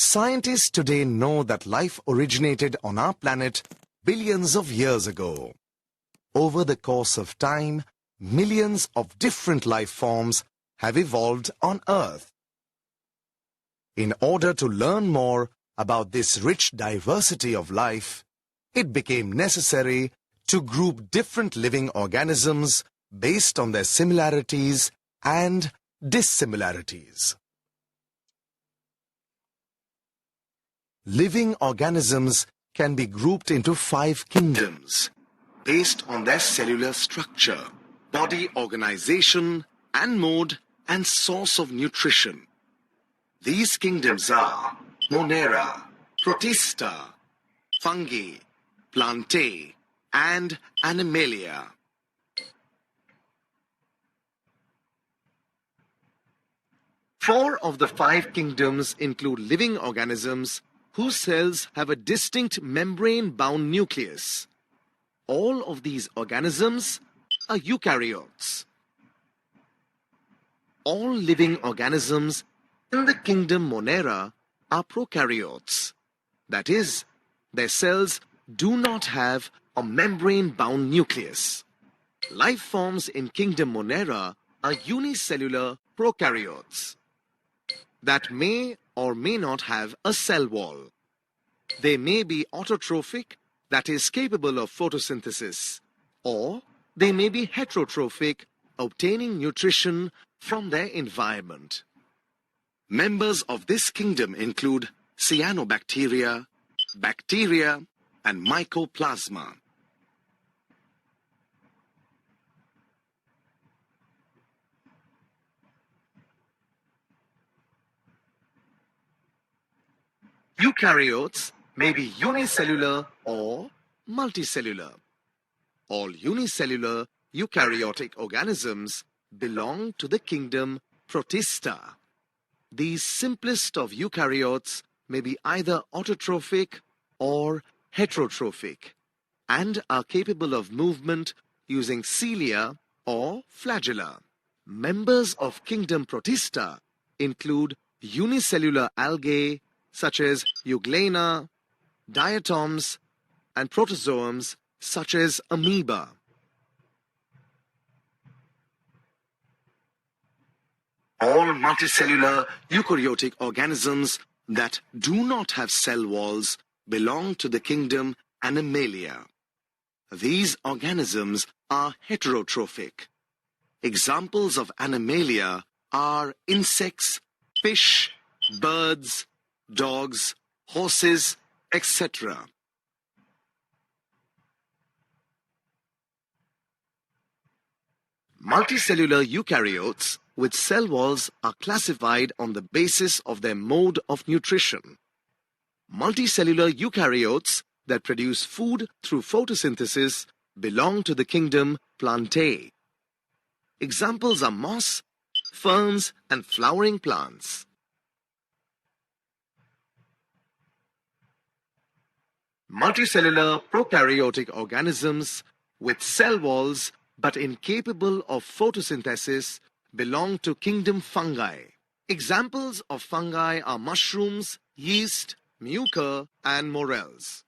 Scientists today know that life originated on our planet billions of years ago. Over the course of time, millions of different life forms have evolved on Earth. In order to learn more about this rich diversity of life, it became necessary to group different living organisms based on their similarities and dissimilarities. Living organisms can be grouped into 5 kingdoms based on their cellular structure, body organization and mode and source of nutrition. These kingdoms are Monera, Protista, Fungi, Plantae and Animalia. Four of the 5 kingdoms include living organisms whose cells have a distinct membrane-bound nucleus. All of these organisms are eukaryotes. All living organisms in the kingdom Monera are prokaryotes. That is, their cells do not have a membrane-bound nucleus. Life forms in kingdom Monera are unicellular prokaryotes that may or may not have a cell wall. They may be autotrophic, that is capable of photosynthesis, or they may be heterotrophic, obtaining nutrition from their environment. Members of this kingdom include cyanobacteria, bacteria, and mycoplasma. Eukaryotes may be unicellular or multicellular. All unicellular eukaryotic organisms belong to the kingdom Protista. These simplest of eukaryotes may be either autotrophic or heterotrophic and are capable of movement using cilia or flagella. Members of kingdom Protista include unicellular algae such as Euglena, diatoms, and protozoans such as amoeba. All multicellular eukaryotic organisms that do not have cell walls belong to the kingdom Animalia. These organisms are heterotrophic. Examples of Animalia are insects, fish, birds, dogs, horses, etc. Multicellular eukaryotes with cell walls are classified on the basis of their mode of nutrition. Multicellular eukaryotes that produce food through photosynthesis belong to the kingdom Plantae. Examples are moss, ferns, and flowering plants. Multicellular prokaryotic organisms with cell walls but incapable of photosynthesis belong to kingdom Fungi. Examples of fungi are mushrooms, yeast, mucor, and morels.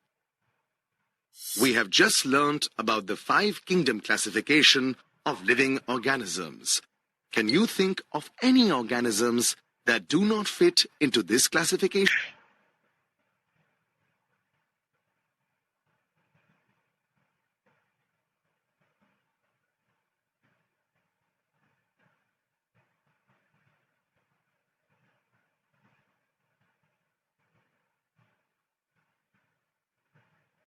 We have just learnt about the 5 kingdom classification of living organisms. Can you think of any organisms that do not fit into this classification?